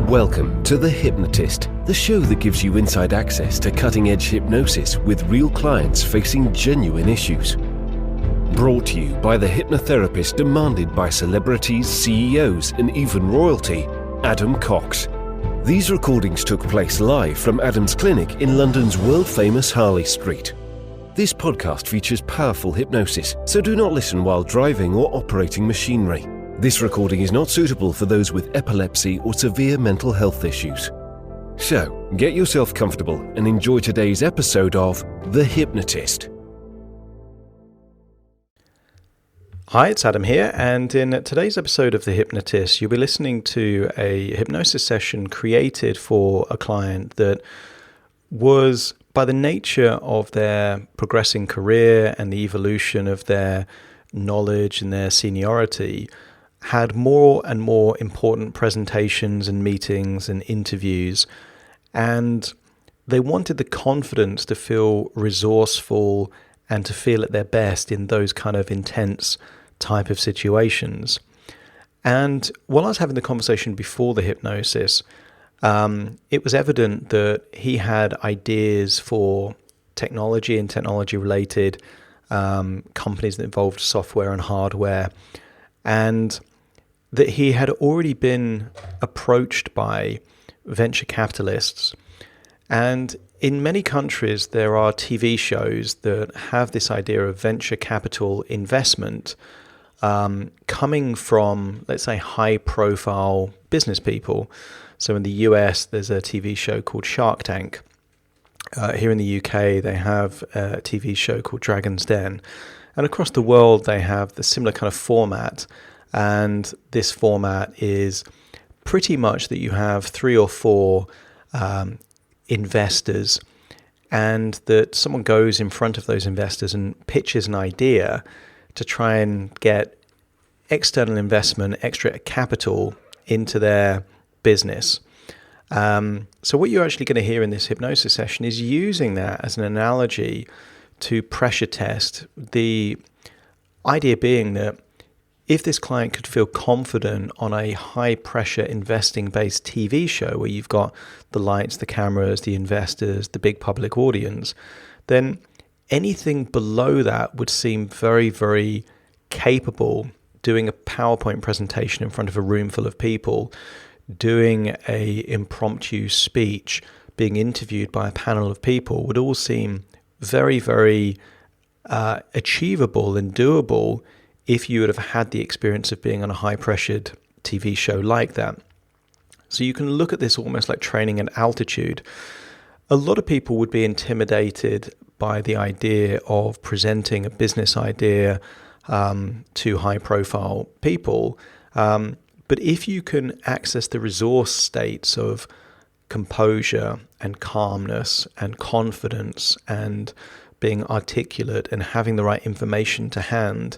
Welcome to The Hypnotist, the show that gives you inside access to cutting-edge hypnosis with real clients facing genuine issues. Brought to you by the hypnotherapist demanded by celebrities, CEOs, and even royalty, Adam Cox. These recordings took place live from Adam's clinic in London's world-famous Harley Street. This podcast features powerful hypnosis, so do not listen while driving or operating machinery. This recording is not suitable for those with epilepsy or severe mental health issues. So, get yourself comfortable and enjoy today's episode of The Hypnotist. Hi, it's Adam here, and in today's episode of The Hypnotist, you'll be listening to a hypnosis session created for a client that was, by the nature of their progressing career and the evolution of their knowledge and their seniority, had more and more important presentations and meetings and interviews, and they wanted the confidence to feel resourceful and to feel at their best in those kind of intense type of situations. And while I was having the conversation before the hypnosis, it was evident that he had ideas for technology and technology-related companies that involved software and hardware, and that he had already been approached by venture capitalists. And in many countries, there are TV shows that have this idea of venture capital investment coming from, let's say, high-profile business people. So in the US, there's a TV show called Shark Tank. Here in the UK, they have a TV show called Dragon's Den. And across the world, they have the similar kind of format. And this format is pretty much that you have 3 or 4 investors, and that someone goes in front of those investors and pitches an idea to try and get external investment, extra capital into their business. So what you're actually going to hear in this hypnosis session is using that as an analogy to pressure test, the idea being that if this client could feel confident on a high-pressure investing-based TV show where you've got the lights, the cameras, the investors, the big public audience, then anything below that would seem very, very capable. Doing a PowerPoint presentation in front of a room full of people, doing a impromptu speech, being interviewed by a panel of people would all seem very, very achievable and doable if you would have had the experience of being on a high-pressured TV show like that. So you can look at this almost like training at altitude. A lot of people would be intimidated by the idea of presenting a business idea to high-profile people. But if you can access the resource states of composure and calmness and confidence and being articulate and having the right information to hand,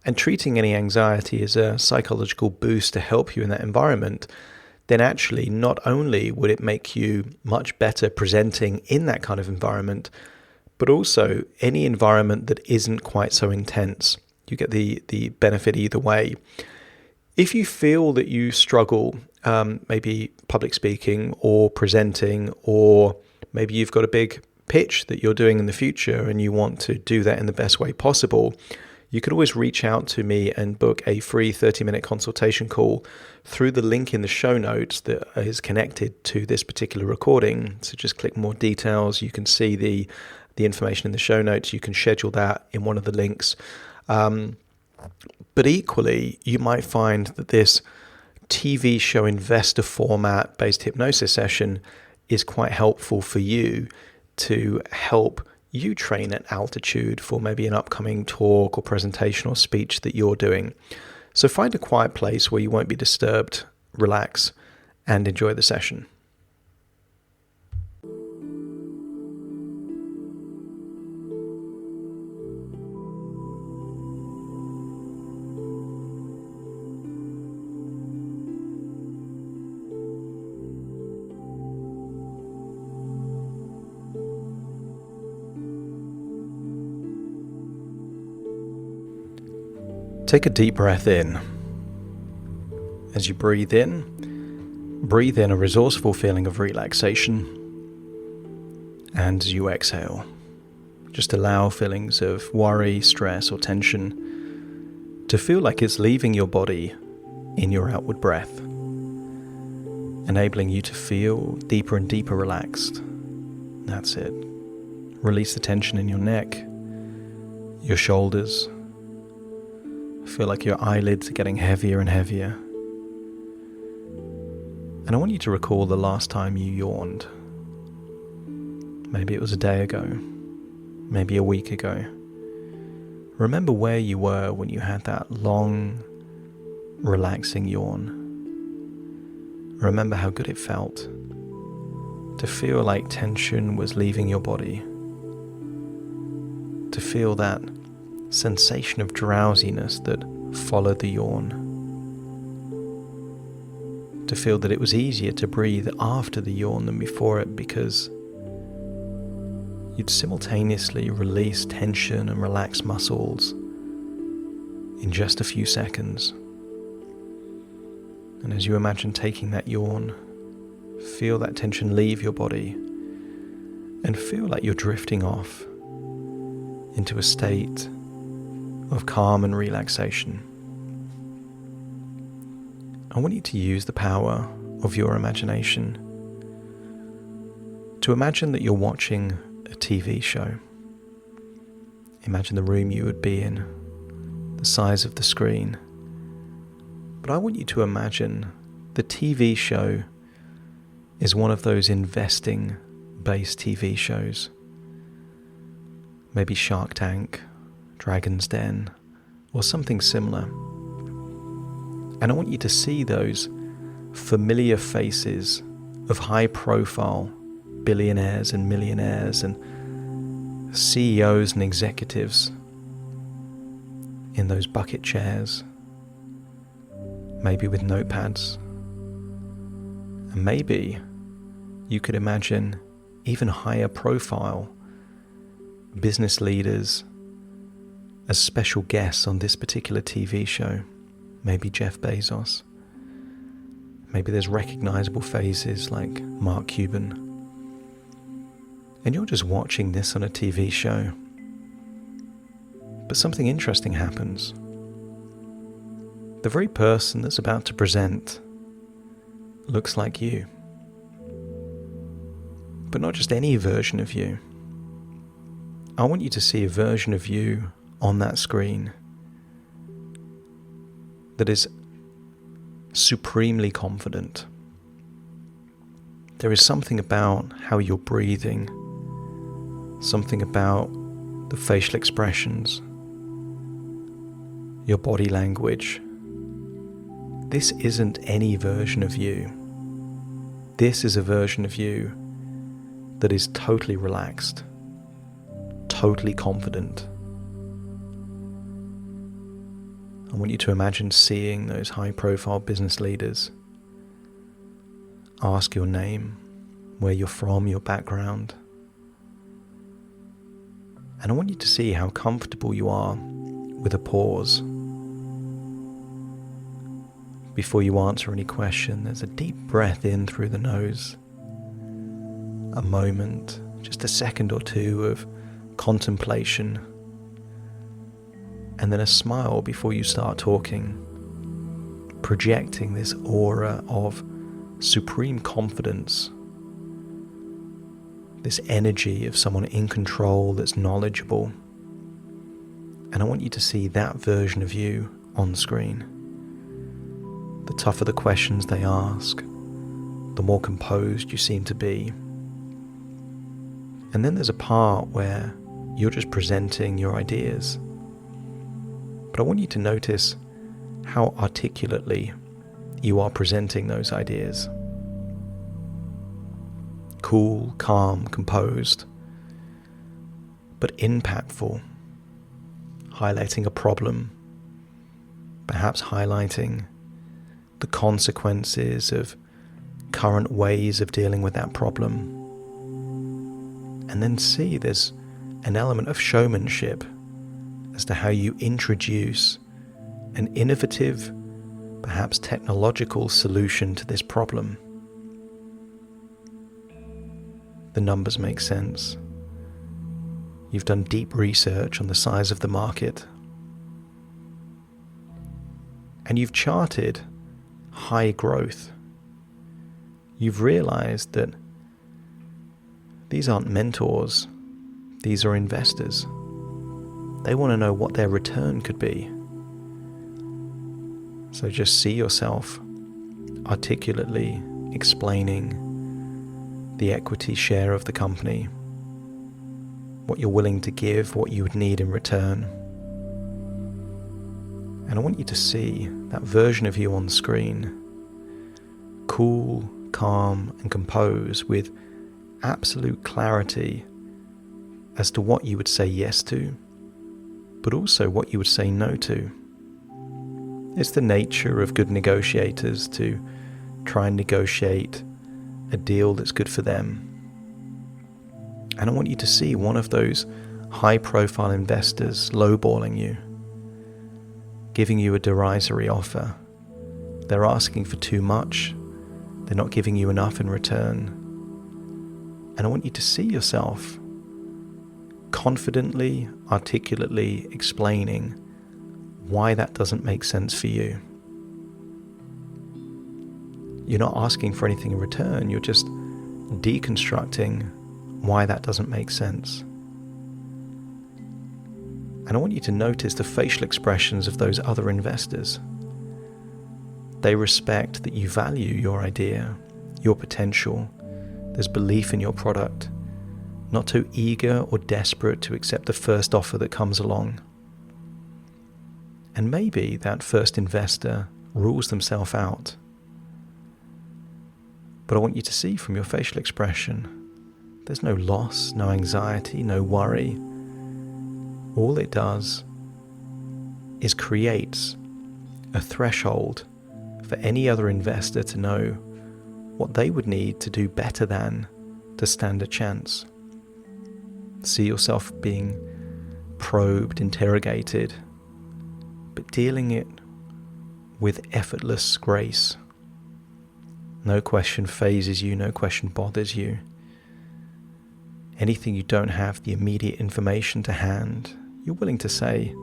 and treating any anxiety as a psychological boost to help you in that environment, then actually not only would it make you much better presenting in that kind of environment, but also any environment that isn't quite so intense. You get the benefit either way. If you feel that you struggle, maybe public speaking or presenting, or maybe you've got a big pitch that you're doing in the future and you want to do that in the best way possible, you can always reach out to me and book a free 30-minute consultation call through the link in the show notes that is connected to this particular recording. So just click more details. You can see the information in the show notes. You can schedule that in one of the links. But equally, you might find that this TV show investor format based hypnosis session is quite helpful for you to help you train at altitude for maybe an upcoming talk or presentation or speech that you're doing. So find a quiet place where you won't be disturbed, relax, and enjoy the session. Take a deep breath in. As you breathe in, breathe in a resourceful feeling of relaxation, and as you exhale, just allow feelings of worry, stress, or tension to feel like it's leaving your body in your outward breath, enabling you to feel deeper and deeper relaxed. That's it. Release the tension in your neck, your shoulders. Feel like your eyelids are getting heavier and heavier. And I want you to recall the last time you yawned. Maybe it was a day ago, maybe a week ago. Remember where you were when you had that long, relaxing yawn. Remember how good it felt to feel like tension was leaving your body, to feel that sensation of drowsiness that followed the yawn, to feel that it was easier to breathe after the yawn than before it because you'd simultaneously release tension and relax muscles in just a few seconds. And as you imagine taking that yawn, feel that tension leave your body and feel like you're drifting off into a state of calm and relaxation. I want you to use the power of your imagination to imagine that you're watching a TV show. Imagine the room you would be in, the size of the screen. But I want you to imagine the TV show is one of those investing-based TV shows. Maybe Shark Tank, Dragon's Den, or something similar. And I want you to see those familiar faces of high-profile billionaires and millionaires and CEOs and executives in those bucket chairs, maybe with notepads. And maybe you could imagine even higher profile business leaders as special guests on this particular TV show. Maybe Jeff Bezos. Maybe there's recognizable faces like Mark Cuban. And you're just watching this on a TV show. But something interesting happens. The very person that's about to present looks like you. But not just any version of you. I want you to see a version of you on that screen that is supremely confident. There is something about how you're breathing, something about the facial expressions, your body language. This isn't any version of you. This is a version of you that is totally relaxed, totally confident. I want you to imagine seeing those high-profile business leaders. Ask your name, where you're from, your background. And I want you to see how comfortable you are with a pause. Before you answer any question, there's a deep breath in through the nose. A moment, just a second or two of contemplation. And then a smile before you start talking, projecting this aura of supreme confidence, this energy of someone in control that's knowledgeable. And I want you to see that version of you on screen. The tougher the questions they ask, the more composed you seem to be. And then there's a part where you're just presenting your ideas. But I want you to notice how articulately you are presenting those ideas. Cool, calm, composed, but impactful, highlighting a problem, perhaps highlighting the consequences of current ways of dealing with that problem. And then see there's an element of showmanship as to how you introduce an innovative, perhaps technological solution to this problem. the numbers make sense. You've done deep research on the size of the market. And you've charted high growth. You've realized that these aren't mentors, these are investors. They want to know what their return could be. So just see yourself articulately explaining the equity share of the company, what you're willing to give, what you would need in return. And I want you to see that version of you on the screen, cool, calm, and composed, with absolute clarity as to what you would say yes to, but also what you would say no to. It's the nature of good negotiators to try and negotiate a deal that's good for them. And I want you to see one of those high-profile investors lowballing you, giving you a derisory offer. They're asking for too much. They're not giving you enough in return. And I want you to see yourself confidently, articulately explaining why that doesn't make sense for you. You're not asking for anything in return. You're just deconstructing why that doesn't make sense. And I want you to notice the facial expressions of those other investors. They respect that you value your idea, your potential. There's belief in your product, not too eager or desperate to accept the first offer that comes along. And maybe that first investor rules themselves out. But I want you to see from your facial expression, there's no loss, no anxiety, no worry. All it does is creates a threshold for any other investor to know what they would need to do better than to stand a chance. See yourself being probed, interrogated, but dealing it with effortless grace. No question phases you, no question bothers you. Anything you don't have the immediate information to hand, you're willing to say,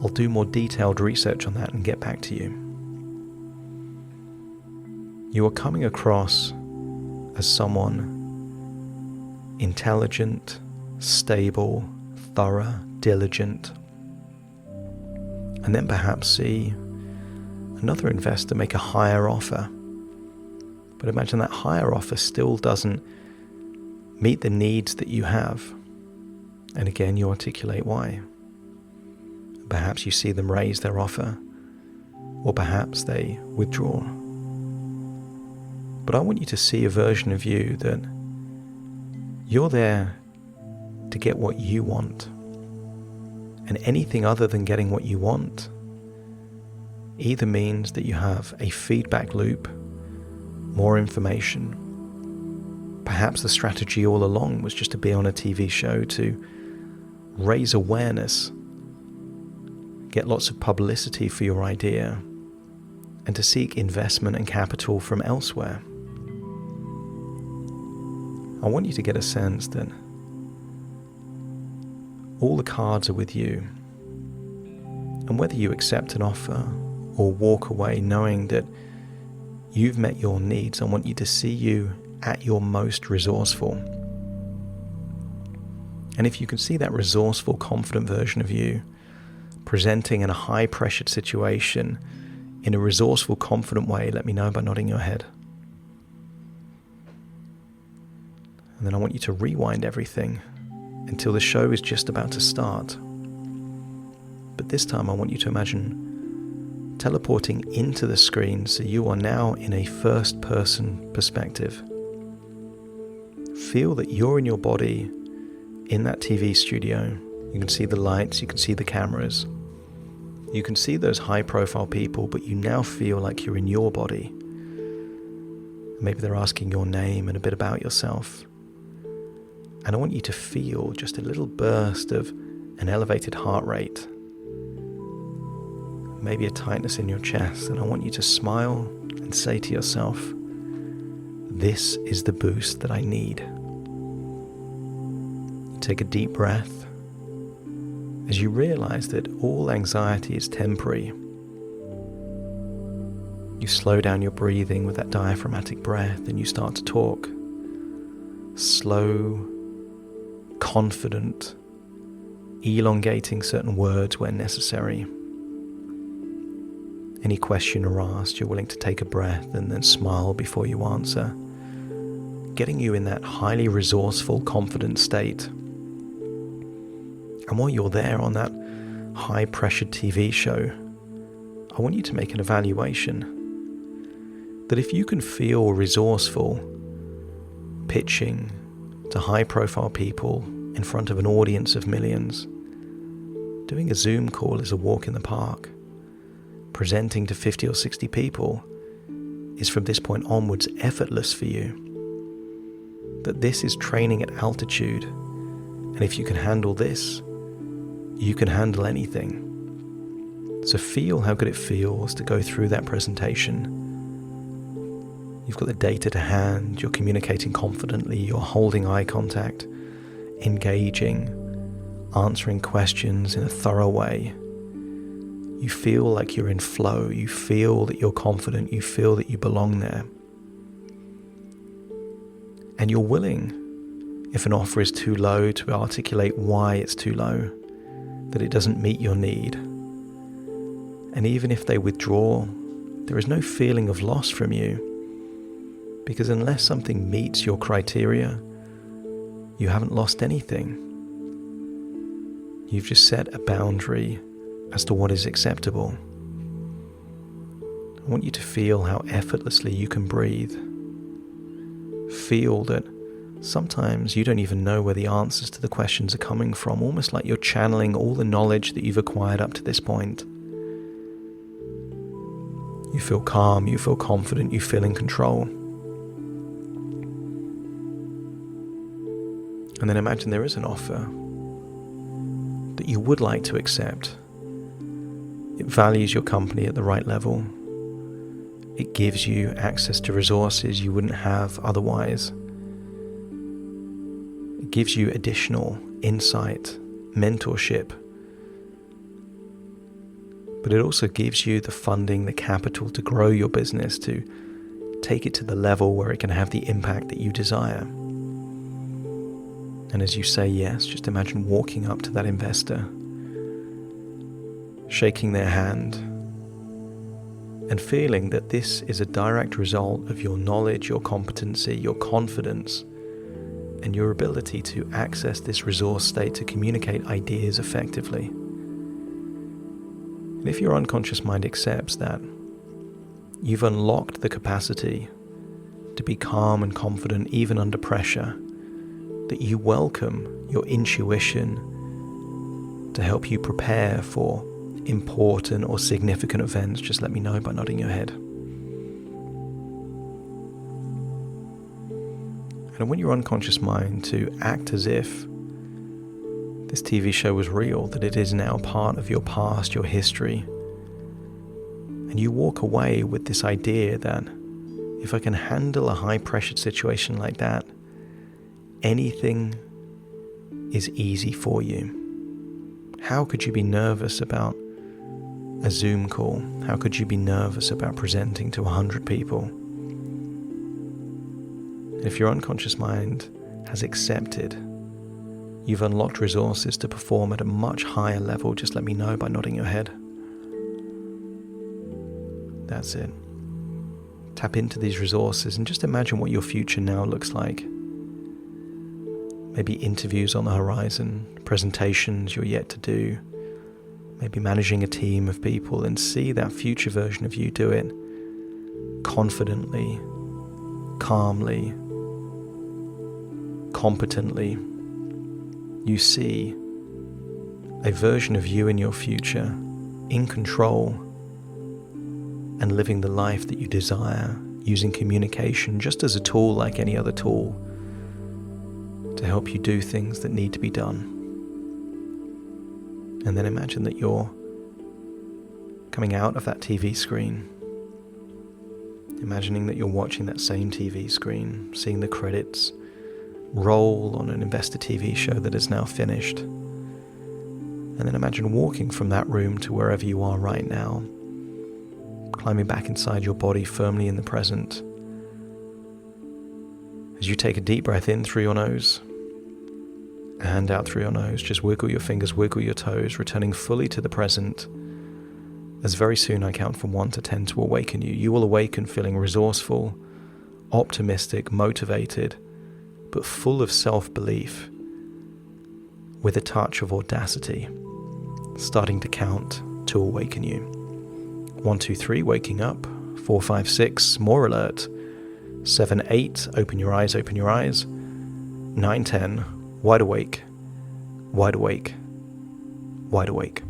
I'll do more detailed research on that and get back to you. You are coming across as someone intelligent, stable, thorough, diligent, and then perhaps see another investor make a higher offer. But imagine that higher offer still doesn't meet the needs that you have. And again, you articulate why. Perhaps you see them raise their offer, or perhaps they withdraw. But I want you to see a version of you that you're there to get what you want. And anything other than getting what you want either means that you have a feedback loop, more information. Perhaps the strategy all along was just to be on a TV show to raise awareness, get lots of publicity for your idea, and to seek investment and capital from elsewhere. I want you to get a sense that all the cards are with you. And whether you accept an offer or walk away knowing that you've met your needs, I want you to see you at your most resourceful. And if you can see that resourceful, confident version of you presenting in a high-pressured situation in a resourceful, confident way, let me know by nodding your head. And then I want you to rewind everything until the show is just about to start. But this time I want you to imagine teleporting into the screen so you are now in a first-person perspective. Feel that you're in your body in that TV studio. You can see the lights, you can see the cameras. You can see those high-profile people, but you now feel like you're in your body. Maybe they're asking your name and a bit about yourself. And I want you to feel just a little burst of an elevated heart rate, maybe a tightness in your chest. And I want you to smile and say to yourself, This is the boost that I need. Take a deep breath as you realize that all anxiety is temporary. You slow down your breathing with that diaphragmatic breath and you start to talk. Slow, confident, elongating certain words where necessary. Any question or asked, you're willing to take a breath and then smile before you answer, getting you in that highly resourceful, confident state. And while you're there on that high-pressured TV show, I want you to make an evaluation that if you can feel resourceful pitching to high-profile people in front of an audience of millions, doing a Zoom call is a walk in the park, presenting to 50 or 60 people is from this point onwards effortless for you, that this is training at altitude, and if you can handle this, you can handle anything. So feel how good it feels to go through that presentation. You've got the data to hand, you're communicating confidently, you're holding eye contact, engaging, answering questions in a thorough way. You feel like you're in flow, you feel that you're confident, you feel that you belong there. And you're willing, if an offer is too low, to articulate why it's too low, that it doesn't meet your need. And even if they withdraw, there is no feeling of loss from you, because unless something meets your criteria, you haven't lost anything. You've just set a boundary as to what is acceptable. I want you to feel how effortlessly you can breathe. Feel that sometimes you don't even know where the answers to the questions are coming from, almost like you're channeling all the knowledge that you've acquired up to this point. You feel calm, you feel confident, you feel in control. And then imagine there is an offer that you would like to accept. It values your company at the right level. It gives you access to resources you wouldn't have otherwise. It gives you additional insight, mentorship. But it also gives you the funding, the capital to grow your business, to take it to the level where it can have the impact that you desire. And as you say yes, just imagine walking up to that investor, shaking their hand, and feeling that this is a direct result of your knowledge, your competency, your confidence, and your ability to access this resource state to communicate ideas effectively. And if your unconscious mind accepts that, you've unlocked the capacity to be calm and confident even under pressure, that you welcome your intuition to help you prepare for important or significant events, just let me know by nodding your head. And I want your unconscious mind to act as if this TV show was real, that it is now part of your past, your history. And you walk away with this idea that if I can handle a high-pressured situation like that, anything is easy for you. How could you be nervous about a Zoom call? How could you be nervous about presenting to 100 people? If your unconscious mind has accepted, you've unlocked resources to perform at a much higher level, just let me know by nodding your head. That's it. Tap into these resources and just imagine what your future now looks like. Maybe interviews on the horizon, presentations you're yet to do, maybe managing a team of people, and see that future version of you do it confidently, calmly, competently. You see a version of you in your future, in control, and living the life that you desire, using communication just as a tool like any other tool to help you do things that need to be done. And then imagine that you're coming out of that TV screen. imagining that you're watching that same TV screen, seeing the credits roll on an investor TV show that is now finished. And then imagine walking from that room to wherever you are right now, climbing back inside your body firmly in the present. As you take a deep breath in through your nose and out through your nose, just wiggle your fingers, wiggle your toes, returning fully to the present. As very soon I count from 1 to 10 to awaken you. You will awaken feeling resourceful, optimistic, motivated, but full of self-belief, with a touch of audacity, starting to count to awaken you. 1, 2, 3, waking up. 4, 5, 6, more alert. 7, 8, open your eyes, open your eyes. 9, 10, wide awake, wide awake, wide awake.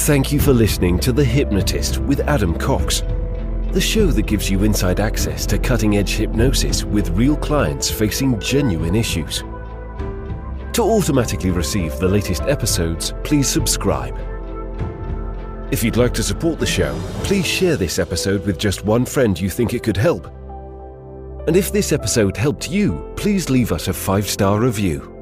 Thank you for listening to The Hypnotist with Adam Cox, the show that gives you inside access to cutting-edge hypnosis with real clients facing genuine issues. To automatically receive the latest episodes, please subscribe. If you'd like to support the show, please share this episode with just one friend you think it could help. And if this episode helped you, please leave us a 5-star review.